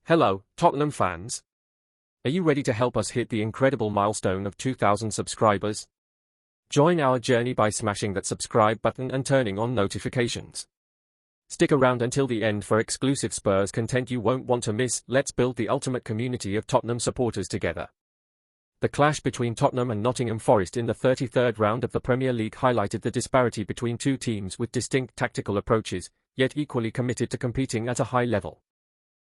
Hello, Tottenham fans. Are you ready to help us hit the incredible milestone of 2,000 subscribers? Join our journey by smashing that subscribe button and turning on notifications. Stick around until the end for exclusive Spurs content you won't want to miss. Let's build the ultimate community of Tottenham supporters together. The clash between Tottenham and Nottingham Forest in the 33rd round of the Premier League highlighted the disparity between two teams with distinct tactical approaches, yet equally committed to competing at a high level.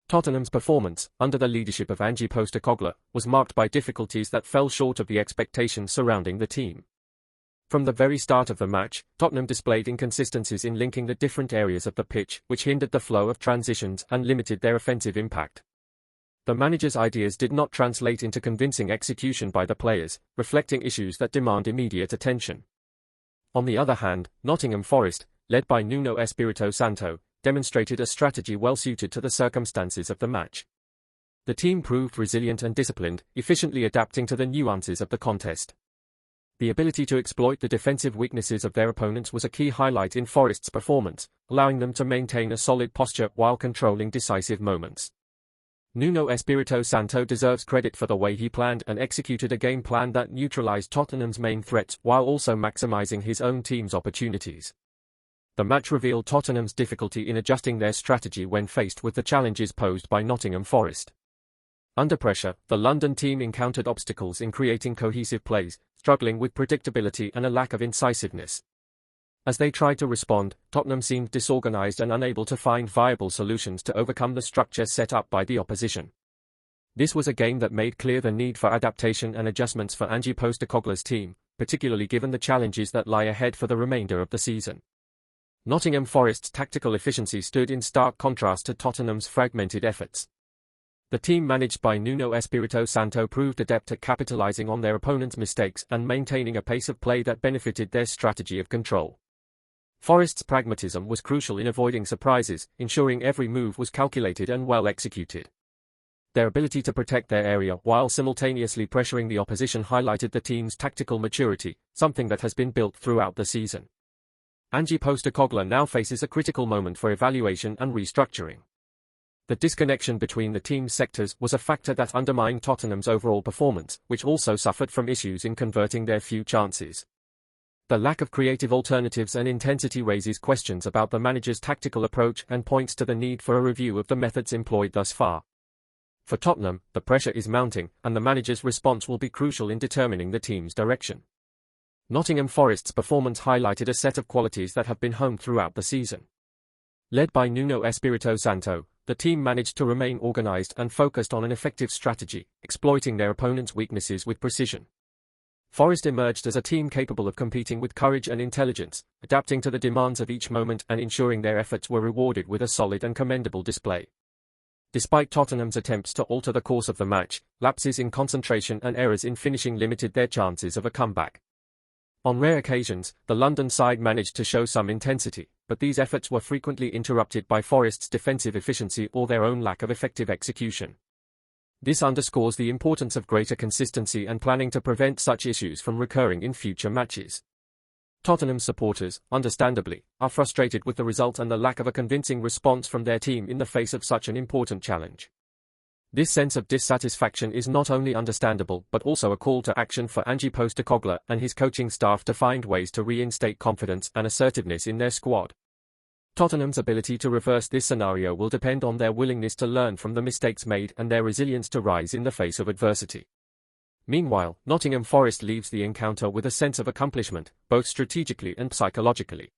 Tottenham's performance, under the leadership of Postecoglou, was marked by difficulties that fell short of the expectations surrounding the team. From the very start of the match, Tottenham displayed inconsistencies in linking the different areas of the pitch, which hindered the flow of transitions and limited their offensive impact. The manager's ideas did not translate into convincing execution by the players, reflecting issues that demand immediate attention. On the other hand, Nottingham Forest, led by Nuno Espirito Santo, demonstrated a strategy well suited to the circumstances of the match. The team proved resilient and disciplined, efficiently adapting to the nuances of the contest. The ability to exploit the defensive weaknesses of their opponents was a key highlight in Forest's performance, allowing them to maintain a solid posture while controlling decisive moments. Nuno Espirito Santo deserves credit for the way he planned and executed a game plan that neutralized Tottenham's main threats while also maximizing his own team's opportunities. The match revealed Tottenham's difficulty in adjusting their strategy when faced with the challenges posed by Nottingham Forest. Under pressure, the London team encountered obstacles in creating cohesive plays, struggling with predictability and a lack of incisiveness. As they tried to respond, Tottenham seemed disorganized and unable to find viable solutions to overcome the structure set up by the opposition. This was a game that made clear the need for adaptation and adjustments for Postecoglou's team, particularly given the challenges that lie ahead for the remainder of the season. Nottingham Forest's tactical efficiency stood in stark contrast to Tottenham's fragmented efforts. The team managed by Nuno Espirito Santo proved adept at capitalizing on their opponent's mistakes and maintaining a pace of play that benefited their strategy of control. Forest's pragmatism was crucial in avoiding surprises, ensuring every move was calculated and well executed. Their ability to protect their area while simultaneously pressuring the opposition highlighted the team's tactical maturity, something that has been built throughout the season. Postecoglou now faces a critical moment for evaluation and restructuring. The disconnection between the team's sectors was a factor that undermined Tottenham's overall performance, which also suffered from issues in converting their few chances. The lack of creative alternatives and intensity raises questions about the manager's tactical approach and points to the need for a review of the methods employed thus far. For Tottenham, the pressure is mounting, and the manager's response will be crucial in determining the team's direction. Nottingham Forest's performance highlighted a set of qualities that have been honed throughout the season. Led by Nuno Espirito Santo, the team managed to remain organized and focused on an effective strategy, exploiting their opponent's weaknesses with precision. Forest emerged as a team capable of competing with courage and intelligence, adapting to the demands of each moment and ensuring their efforts were rewarded with a solid and commendable display. Despite Tottenham's attempts to alter the course of the match, lapses in concentration and errors in finishing limited their chances of a comeback. On rare occasions, the London side managed to show some intensity, but these efforts were frequently interrupted by Forest's defensive efficiency or their own lack of effective execution. This underscores the importance of greater consistency and planning to prevent such issues from recurring in future matches. Tottenham supporters, understandably, are frustrated with the result and the lack of a convincing response from their team in the face of such an important challenge. This sense of dissatisfaction is not only understandable but also a call to action for Postecoglou and his coaching staff to find ways to reinstate confidence and assertiveness in their squad. Tottenham's ability to reverse this scenario will depend on their willingness to learn from the mistakes made and their resilience to rise in the face of adversity. Meanwhile, Nottingham Forest leaves the encounter with a sense of accomplishment, both strategically and psychologically.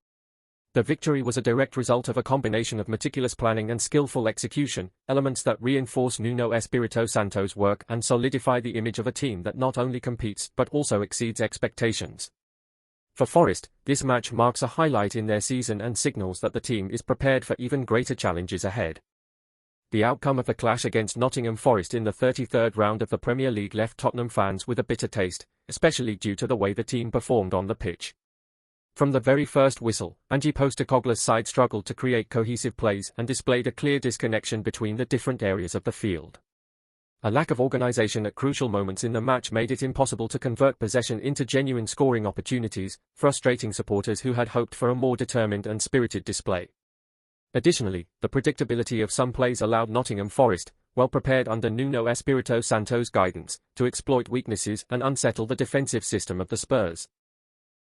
The victory was a direct result of a combination of meticulous planning and skillful execution, elements that reinforce Nuno Espirito Santo's work and solidify the image of a team that not only competes but also exceeds expectations. For Forest, this match marks a highlight in their season and signals that the team is prepared for even greater challenges ahead. The outcome of the clash against Nottingham Forest in the 33rd round of the Premier League left Tottenham fans with a bitter taste, especially due to the way the team performed on the pitch. From the very first whistle, Postecoglou's side struggled to create cohesive plays and displayed a clear disconnection between the different areas of the field. A lack of organization at crucial moments in the match made it impossible to convert possession into genuine scoring opportunities, frustrating supporters who had hoped for a more determined and spirited display. Additionally, the predictability of some plays allowed Nottingham Forest, well prepared under Nuno Espirito Santo's guidance, to exploit weaknesses and unsettle the defensive system of the Spurs.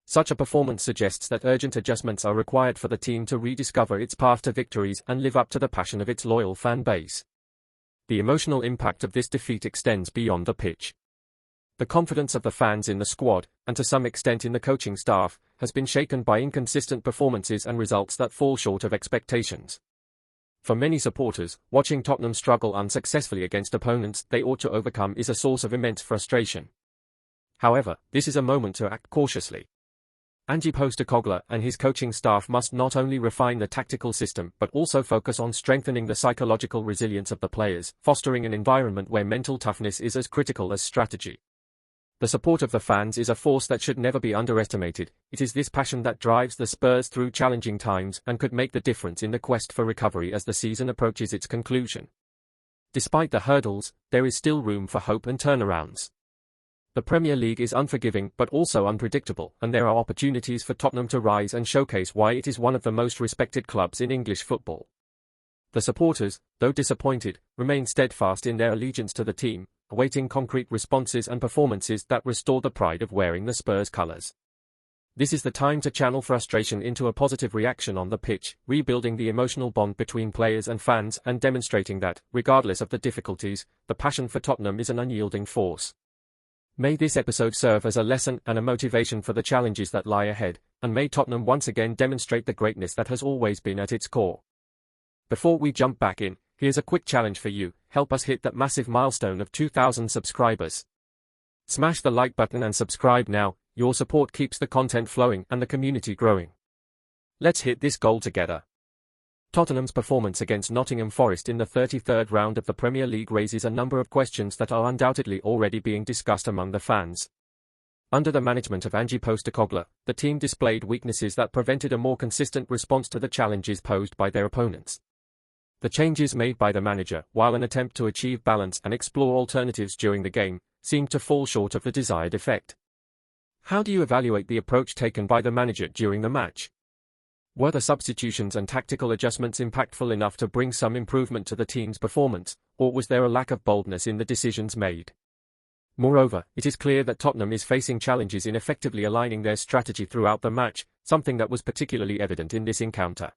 Such a performance suggests that urgent adjustments are required for the team to rediscover its path to victories and live up to the passion of its loyal fan base. The emotional impact of this defeat extends beyond the pitch. The confidence of the fans in the squad, and to some extent in the coaching staff, has been shaken by inconsistent performances and results that fall short of expectations. For many supporters, watching Tottenham struggle unsuccessfully against opponents they ought to overcome is a source of immense frustration. However, this is a moment to act cautiously. Ange Postecoglou and his coaching staff must not only refine the tactical system but also focus on strengthening the psychological resilience of the players, fostering an environment where mental toughness is as critical as strategy. The support of the fans is a force that should never be underestimated. It is this passion that drives the Spurs through challenging times and could make the difference in the quest for recovery as the season approaches its conclusion. Despite the hurdles, there is still room for hope and turnarounds. The Premier League is unforgiving but also unpredictable, and there are opportunities for Tottenham to rise and showcase why it is one of the most respected clubs in English football. The supporters, though disappointed, remain steadfast in their allegiance to the team, awaiting concrete responses and performances that restore the pride of wearing the Spurs colours. This is the time to channel frustration into a positive reaction on the pitch, rebuilding the emotional bond between players and fans and demonstrating that, regardless of the difficulties, the passion for Tottenham is an unyielding force. May this episode serve as a lesson and a motivation for the challenges that lie ahead, and may Tottenham once again demonstrate the greatness that has always been at its core. Before we jump back in, here's a quick challenge for you: help us hit that massive milestone of 2,000 subscribers. Smash the like button and subscribe now. Your support keeps the content flowing and the community growing. Let's hit this goal together. Tottenham's performance against Nottingham Forest in the 33rd round of the Premier League raises a number of questions that are undoubtedly already being discussed among the fans. Under the management of Ange Postecoglou, the team displayed weaknesses that prevented a more consistent response to the challenges posed by their opponents. The changes made by the manager, while an attempt to achieve balance and explore alternatives during the game, seemed to fall short of the desired effect. How do you evaluate the approach taken by the manager during the match? Were the substitutions and tactical adjustments impactful enough to bring some improvement to the team's performance, or was there a lack of boldness in the decisions made? Moreover, it is clear that Tottenham is facing challenges in effectively aligning their strategy throughout the match, something that was particularly evident in this encounter.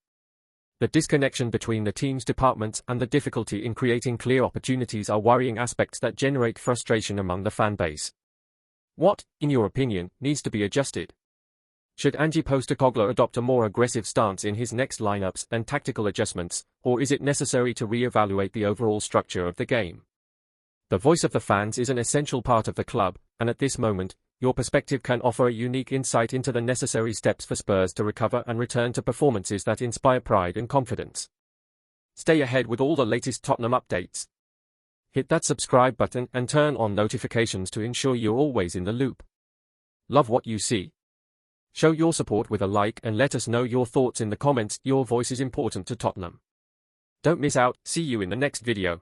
The disconnection between the team's departments and the difficulty in creating clear opportunities are worrying aspects that generate frustration among the fan base. What, in your opinion, needs to be adjusted? Should Ange Postecoglou adopt a more aggressive stance in his next lineups and tactical adjustments, or is it necessary to re-evaluate the overall structure of the game? The voice of the fans is an essential part of the club, and at this moment, your perspective can offer a unique insight into the necessary steps for Spurs to recover and return to performances that inspire pride and confidence. Stay ahead with all the latest Tottenham updates. Hit that subscribe button and turn on notifications to ensure you're always in the loop. Love what you see? Show your support with a like and let us know your thoughts in the comments. Your voice is important to Tottenham. Don't miss out. See you in the next video.